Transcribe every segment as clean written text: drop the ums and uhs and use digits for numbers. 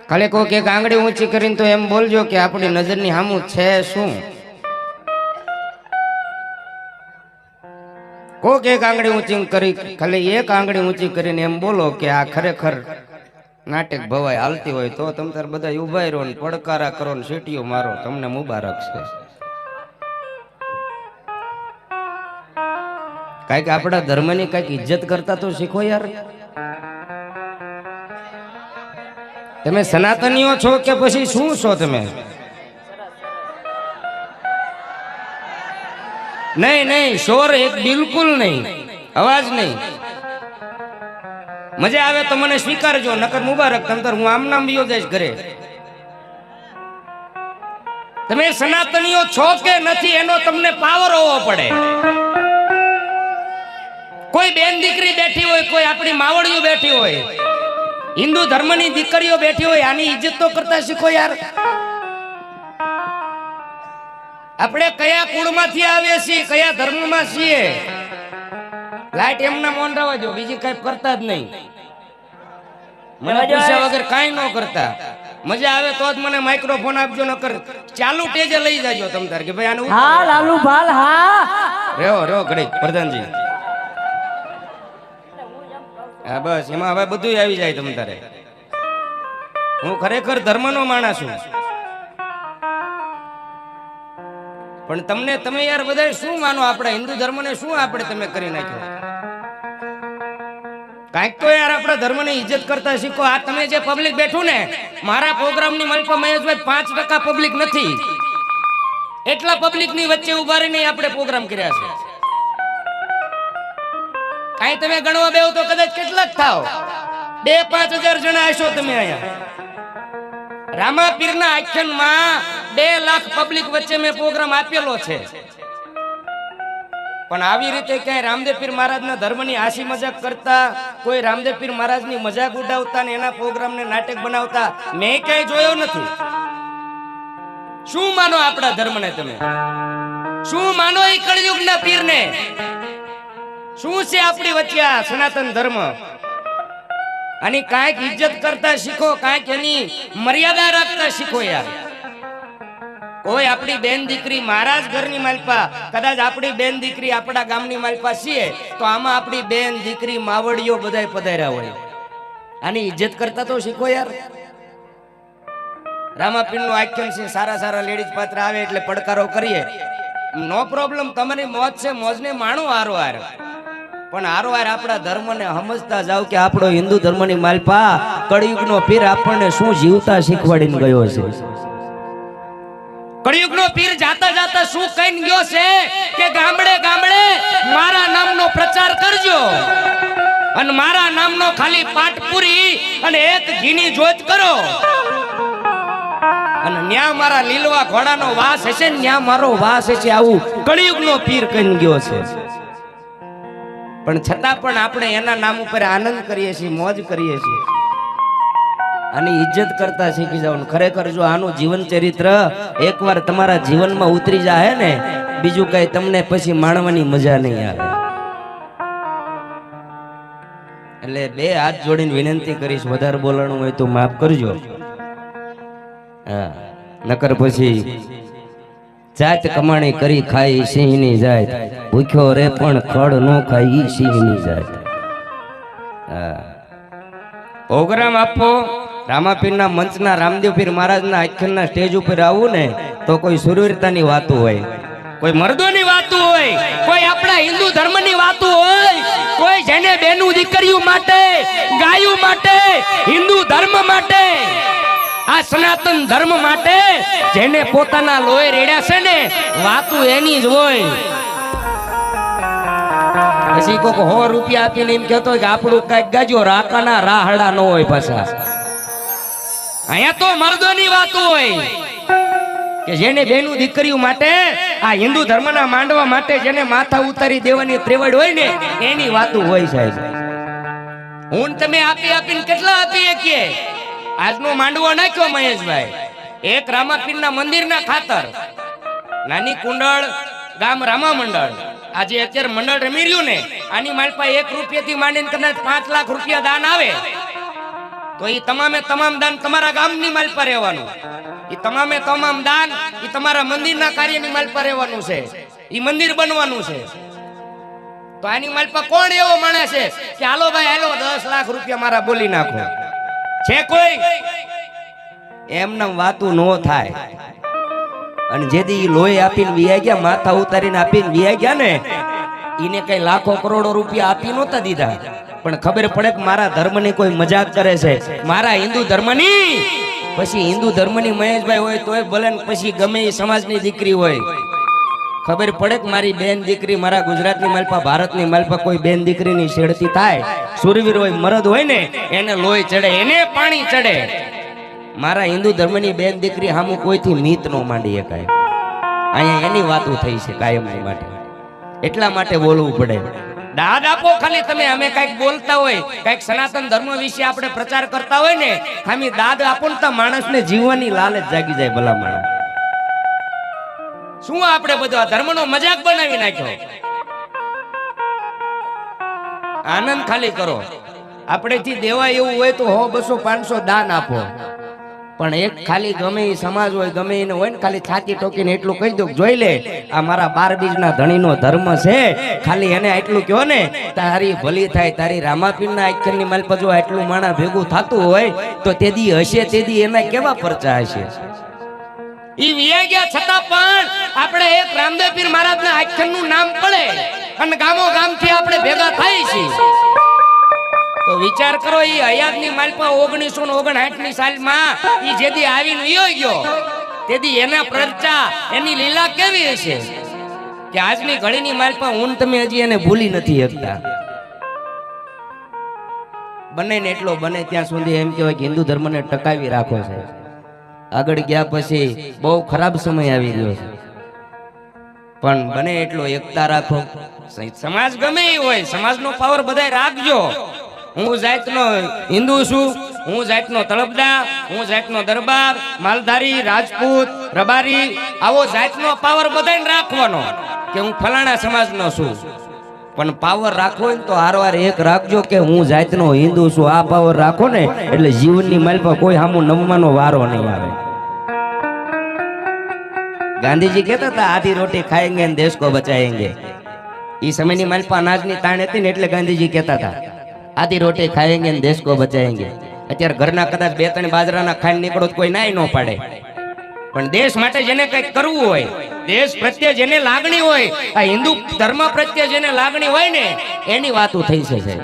ખાલી કોક એક આંગળી ઊંચી કરીને તો એમ બોલજો કે આપણી નજરની સામું છે શું. કોક એક આંગળી ઊંચી કરી, ખાલી એક આંગળી ઊંચી કરીને એમ બોલો કે આ ખરેખર નાટક ભવાય હાલતી હોય તો તમે તાર બધા ઉભા રહો ને પડકારા કરો ને સીટીઓ મારો, તમને મુબારક છે. કઈક આપણા ધર્મની કઈક ઇજ્જત કરતા તો શીખો યાર. તમે સનાતનીઓ છો કે પછી શું છો તમે? નહીં નહીં, શોર એક બિલકુલ નહીં, અવાજ નહીં. મજા આવે તો મને સ્વીકારજો, નકર મુબારક, તમતર હું આમ નામ વિયો જઈશ ઘરે. તમે સનાતનીઓ છો કે નથી એનો તમને પાવર હોવો પડે. કોઈ બેન દીકરી બેઠી હોય, કોઈ આપણી માવડીઓ બેઠી હોય, હિન્દુ ધર્મની દીકરીઓ બેઠી હોય, આની ઇજ્જત તો કરતા શીખો યાર. આપણે કયા કુળમાંથી આવીએ છીએ, કયા ધર્મમાં છીએ. લાઈટ એમના મોન રહેવા જો, બીજી કઈ કરતા જ નહીં. મને પૂછ્યા વગર કાંઈ ન કરતા. મજા આવે તો જ મને માઇક્રોફોન આપજો, નકર ચાલુ ટેજે લઈ જાજો તમ તાર કે ભાઈ આને. હા લાલુ ભાલ, હા રેવો ઘડી પ્રધાનજી. હા બસ, એમાં હવે બધું આવી જાય તમ તારે. હું ખરેખર ધર્મનો માણસ છું, પણ તમને તમે યાર બધા શું માનો? આપણા હિન્દુ ધર્મને શું આપણે તમે કરી નાખ્યો? કાંઈક તો યાર આપણા ધર્મની ઇજ્જત કરતા શીખો. આ તમે જે પબ્લિક બેઠું ને મારા પ્રોગ્રામની મલપા મહેશભાઈ 5% પબ્લિક નથી. એટલા પબ્લિકની વચ્ચે ઉભા રહીને આપણે પ્રોગ્રામ કર્યા છે. કાંઈ તમે ગણવા બેહો તો કદાચ કેટલા જ થાવ, 2-5 હજાર જણા હશો તમે અહીંયા. રામાપીરના આખ્યાનમાં 2 લાખ પબ્લિક વચ્ચે મેં પ્રોગ્રામ આપેલો છે. પણ આવી રીતે ક્યાંય રામદેવ પીર મહારાજના ધર્મની હાસી મજાક કરતા, કોઈ રામદેવ પીર મહારાજની મજાક ઉડાવતા ને એના પ્રોગ્રામને નાટક બનાવતા મેં ક્યાંય જોયો નથી. શું માનો આપણા ધર્મને તમે? શું માનો એ કળયુગના પીરને? શું છે આપણી વચ્ચે આ સનાતન ધર્મ? આની કાંઈક ઇજ્જત કરતા શીખો, કાંઈક એની મર્યાદા રાખતા શીખો યાર. કોઈ આપણી બેન દીકરી મહારાજ ઘરની માલપા, કદાચ આપણી બેન દીકરી આપણા ગામની માલપા છીએ તો આમાં આપણી બેન દીકરી માવડીઓ બધાય પધાર્યા હોય. આની ઇજ્જત કરતા તો શીખો યાર. રામાપીરનું આખ્યાન છે, સારા સારા લેડીઝ પાત્ર આવે એટલે પડકારો કરીએ, નો પ્રોબ્લેમ. તમારી મોજ છે, મોજને માણો હારો હાર. પણ હારોહાર આપણા ધર્મને સમજતા જાવ કે આપણો હિન્દુ ધર્મની માલપા કળિયુગનો પીર આપણને શું જીવતા શીખવાડીને ગયો છે. કળિયુગનો પીર જાતા જાતા શું કહીને ગયો છે કે ગામડે ગામડે મારા નામનો પ્રચાર કરજો, અને મારા નામનો ખાલી પાઠ પૂરી અને એક ઘીની જોત કરો, અને ન્યા મારા લીલવા ઘોડાનો વાસ હશે, ન્યા મારો વાસ હશે. આવું કળિયુગનો પીર કહીને ગયો છે. પણ છતાં પણ આપણે એના નામ ઉપર આનંદ કરીએ છીએ, મોજ કરીએ છીએ. આની ઇજ્જત કરતા શીખી જાવ. ખરેખર જો આનું જીવન ચરિત્ર એકવાર તમારા જીવનમાં ઉતરી જાય ને, બીજું કઈ તમને પછી માણવાની મજા નહીં આવે. એટલે 2 હાથ જોડીને વિનંતી કરીશ, વધારે બોલાણું હોય તો માફ કરજો. હા, નકર પછી જાત કમાણી કરી ખાઈ સિંહની જાત, ભૂખ્યો રે પણ ખડ નો ખાઈ સિંહની જાત. હા, પ્રોગ્રામ આપો રામાપીરના મંચના, રામદેવ પીર મહારાજના આખ્યાનના સ્ટેજ ઉપર આવું ને તો કોઈ સુરવીરતાની વાતો હોય, કોઈ મર્દોની વાતો હોય, કોઈ આપણા હિન્દુ ધર્મની વાતો હોય, કોઈ જેને બેનું દીકરીઓ માટે, ગાયો માટે, હિન્દુ ધર્મ માટે, આ સનાતન ધર્મ માટે જેને પોતાના લોહી રેડ્યા છે ને, વાતો એની જ હોય. પછી કોક 100 રૂપિયા આપીને એમ કહેતો કે આપણું કઈક ગાજો, રાકાના રાહડા ન હોય. પાછા અહીંયા તો મર્દોની વાતો હોય કે જેને બેનું દીકરીઓ માટે, આ હિન્દુ ધર્મના માંડવા માટે જેને માથા ઉતારી દેવાની ત્રેવડ હોય ને, એની વાતો હોય સાહેબ. હું તમે આપી આપીને કેટલા આપી શકીએ? આજનો માંડવો નાખ્યો મહેશભાઈ, એક રામાપીરના મંદિરના ખાતર, નાની કુંડળ ગામ રામા મંડળ, આજે અત્યારે મંડળ રમી રહ્યું ને, આની માલપા 1 રૂપિયાથી માંડીને કદાચ 5 લાખ રૂપિયા દાન આવે તો એ તમામે તમામ દાન તમારા ગામની માલ પર રહેવાનું. એ તમામે તમામ દાન એ તમારા મંદિરના કાર્યની માલ પર રહેવાનું છે. એ મંદિર બનવાનું છે. તો આની માલ પર કોણ એવો માણસ છે કે હાલો ભાઈ હાલો 10 લાખ રૂપિયા મારા બોલી નાખો? છે કોઈ? એમને વાતું નો થાય. અને જેથી લોહી આપીને વિયા ગયા, માથા ઉતારીને આપીને વિયા ગયા ને, એને કઈ લાખો કરોડો રૂપિયા આપી નહોતા દીધા. પણ ખબર પડે કે મારા ધર્મની કોઈ મજાક કરે છે, મારા હિન્દુ ધર્મની. પછી હિન્દુ ધર્મની મહેશભાઈ હોય તોય ભલે, પછી ગમે એ સમાજની દીકરી હોય, ખબર પડે કે મારી બેન દીકરી મારા ગુજરાતની માલપા, ભારતની માલપા કોઈ બેન દીકરીની છેડતી થાય, સુરવીર હોય મરદ હોય ને, એને લોહી ચડે, એને પાણી ચડે. મારા હિન્દુ ધર્મની બેન દીકરી સામું કોઈથી મીત નો માંડી શકાય. અહીંયા એની વાતો થઈ છે કાયમની માટે. એટલા માટે બોલવું પડે. દાદ આપો ખાલી તમે. અમે કઈક બોલતા હોય, કઈક સનાતન ધર્મ વિશે આપણે પ્રચાર કરતા હોય ને, ખાલી દાદ આપો ને તો માણસને જીવવાની લાલચ જાગી જાય. ભલા માણસ શું આપણે બધો ધર્મનો મજાક બનાવી નાખ્યો? આનંદ ખાલી કરો. આપણેથી દેવાય એવું હોય તો 100, 200, 500 દાન આપો. પણ એક ખાલી ગમે એ સમાજ હોય, ગમે એને હોય ને, ખાલી છાતી ટોકીને એટલું કહી દો, જોઈ લે આ મારા 12 બીજના ધણીનો ધર્મ છે, ખાલી એને એટલું કહો ને, તારી ભલી થાય. તારી રામાપીરના આખ્યાનની માલ પર જો આટલું માણા ભેગું થતું હોય તો તેદી હશે, તેદી એના કેવા પરચા હશે. ઈ વિયા ગયા છતાં પણ આપણે એક રામદેવ પીર મહારાજના આખ્યાનનું નામ પડે અને ગામો ગામથી આપણે ભેગા થાય છે. તો વિચાર કરો, ઈ હયાતની માલપા 1959ની સાલમાં ઈ જેદી આવીને વિયો ગયો, તેદી એના પ્રચા, એની લીલા કેવી હશે કે આજની ઘડીની માલપા હું તમે હજી એને ભૂલી નથી શકતા. બને ને એટલો બને ત્યાં સુધી એમ કહેવાય કે હિન્દુ ધર્મને ટકાવી રાખો છે. આગળ ગયા પછી બહુ ખરાબ સમય આવી ગયો છે. પણ બને એટલો એકતા રાખો. સમાજ ગમે એ હોય, સમાજનો પાવર બધાય રાખજો. હું જાતનો હિન્દુ છું, હું જાતનો તળપદા, હું જાતનો દરબાર, માલધારી, રાજપૂત, રબારી, આવો જાતનો પાવર બધાને રાખવાનો કે હું ફલાણા સમાજનો છું. પણ પાવર રાખવો હોય તો હારવાર એક રાખજો કે હું જાતનો હિન્દુ છું. આ પાવર રાખો ને એટલે જીવનની માલ પર કોઈ સામું નમવાનો વારો નહીં આવે. ગાંધીજી કહેતા હતા આધી રોટી ખાएंगे ને દેશ કો બચાएंगे. એ સમયની માલ પર અનાજની તાણ હતી ને એટલે ગાંધીજી કહેતા હતા આધી રોટી ખાएंगे ને દેશ કો બચાएंगे. અત્યારે ઘરના કદાચ 2-3 બાજરાના ખાઈને નીકળો તો કોઈ નાય ન પાડે. પણ દેશ માટે જેને કંઈક કરવું હોય, દેશ પ્રત્યે જેને લાગણી હોય, આ હિન્દુ ધર્મ પ્રત્યે જેને લાગણી હોય ને, એની વાતો થઈ છે.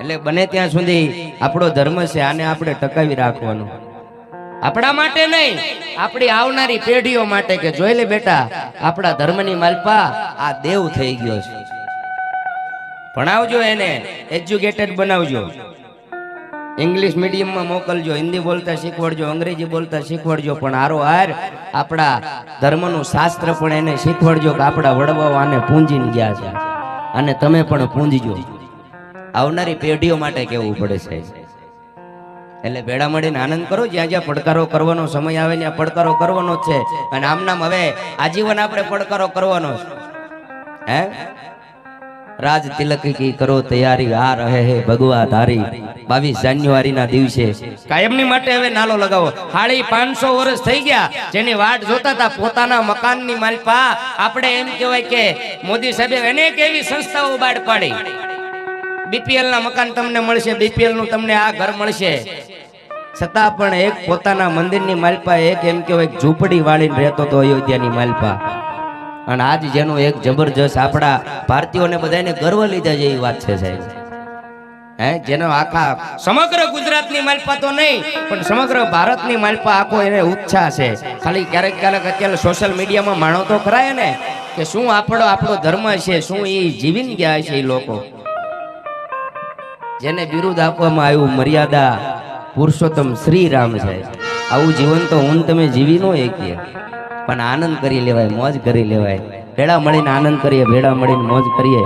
એટલે બને ત્યાં સુધી આપણો ધર્મ છે, આને આપણે ટકાવી રાખવાનો. આપણા માટે નહીં, આપણી આવનારી પેઢીઓ માટે કે જોઈ લે બેટા, આપણા ધર્મની માલપા આ દેવ થઈ ગયો છે. ભણાવજો એને, એજ્યુકેટેડ બનાવજો, ઇંગ્લિશ મીડિયમમાં મોકલજો, હિન્દી બોલતા શીખવાડજો, અંગ્રેજી બોલતા શીખવાડજો. પણ હારો હાર આપણા ધર્મનું શાસ્ત્ર પણ એને શીખવાડજો કે આપણા વડવાઓ આને પૂંજીને ગયા છે અને તમે પણ પૂંજજો. આવનારી પેઢીઓ માટે કેવું પડે છે. એટલે ભેળા મળીને આનંદ કરો. જ્યાં જ્યાં પડકારો કરવાનો સમય આવે ત્યાં પડકારો કરવાનો જ છે. અને આમ નામ હવે આજીવન આપણે પડકારો કરવાનો છે. હે રાજ તિલક કી કરો તૈયારી, આ રહે હે ભગવા ધારી. 22 જાન્યુઆરીના દિવસે કાયમની માટે હવે નાલો લગાવો. 550 વર્ષ થઈ ગયા જેની વાટ જોતા હતા પોતાના મકાનની માલપા. આપણે એમ કહેવાય કે મોદી સાહેબે અનેક એવી સંસ્થાઓ બહાર પાડી. બીપીએલ ના મકાન તમને મળશે, બીપીએલ નું તમને આ ઘર મળશે. છતાં પણ એક પોતાના મંદિરની માલપા એક એમ કહેવાય ઝૂંપડી વાળીને રહેતો હતો અયોધ્યાની માલપા. અને આજ જેનો એક જબરજસ્ત આપણા ભારતીયોને બધાને ગર્વ લીધા જેવી વાત છે સાહેબ. હે જેનો આખા સમગ્ર ગુજરાતની માલપા તો નહીં પણ સમગ્ર ભારતની માલપા આખો એને ઉત્સાહ છે. ખાલી ક્યારેક ક્યારેક અત્યારે સોશિયલ મીડિયામાં માણો તો ખરાય ને કે શું આપણો ધર્મ છે, શું એ જીવીને ગયા છે. એ લોકો જેને બિરુદ આપવામાં આવ્યું મર્યાદા પુરુષોત્તમ શ્રી રામ છે. આવું જીવન તો હું તમે જીવી નો એકીએ. પણ આનંદ કરી લેવાય, મોજ કરી લેવાય. ભેળા મળીને આનંદ કરીએ, ભેળા મળીને મોજ કરીએ.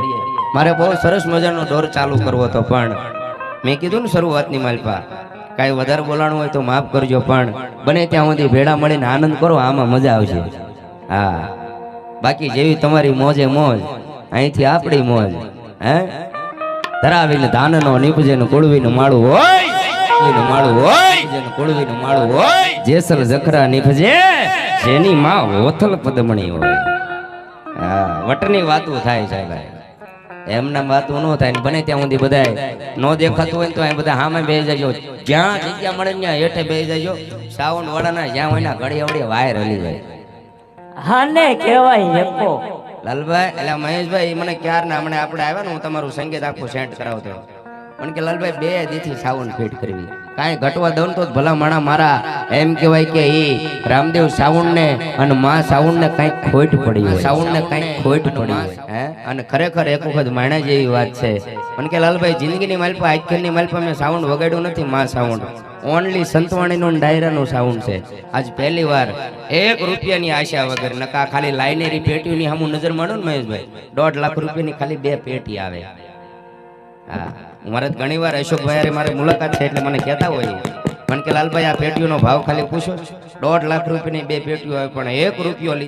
મારે બહુ સરસ મજાનો દોર ચાલુ કરવો હતો પણ મેં કીધું ને શરૂઆતની માલપા કાંઈ વધારે બોલાણું હોય તો માફ કરજો. પણ બને ત્યાં સુધી ભેળા મળીને આનંદ કરો, આમાં મજા આવશે. હા, બાકી જેવી તમારી મોજે મોજ, અહીંથી આપણી મોજ. હે ધરાવીને ધાનનો નીપજેનું કુળવીનું માળું હોય કુળવીનું માળું હોય જેનું કુળવીનું માળું હોય જેસલ જખરા નીપજે જેની માં હોથલ પદમણી હોય. હા, વટની વાતું થાય છે ભાઈ, એમના વાતું ન થાય ને બને ત્યાં સુધી બધાય નો દેખાતું હોય ને તો અહીં બધા હામે બેસી જજો, જ્યાં જગ્યા મળે ને ત્યાં હેઠે બેસી જજો. સાવન વાળાના જ્યાં હોય ને ઘડી અવડી વાયર હલી જાય. હાને કહેવાય એકો. લાલભાઈ એટલે મહેશભાઈ મને ક્યારના હમણાં આપણે આવ્યા ને હું તમારું સંગીત આખું સેટ કરાવતો મને કે લાલભાઈ 2 દીથી સાવન ફીટ કરવી કાંઈ ઘટવા દઉં તો ભલા માણા મારા એમ કહેવાય કે ઈ રામદેવ સાવણ ને અને માં સાવણ ને કઈક ખોટ પડી હોય, સાવણ ને કઈક ખોટ પડી હોય. હે અને ખરેખર એક વખત માણા જેવી વાત છે. મને કે લાલભાઈ જિંદગીની માલપા આખીની માલપા મેં સાવણ વગાડ્યું નથી. માં સાવણ ઓનલી સંતવાણીનું ડાયરાનું સાઉન્ડ છે. આજ પહેલી વાર 1 રૂપિયાની આશા વગર નકા ખાલી લાઈનેરી પેટીઓની સામું નજર માંડો ને મહેશભાઈ 1.5 લાખ રૂપિયાની ખાલી 2 પેટી આવે. હા, મારે ઘણી વાર અશોકભાઈ મારે મુલાકાત છે એટલે મને કહેતા હોય મને કે લાલભાઈ આ પેટીઓનો ભાવ ખાલી પૂછો 1.5 લાખ રૂપિયાની 2 પેટીઓ આવે પણ 1 રૂપિયો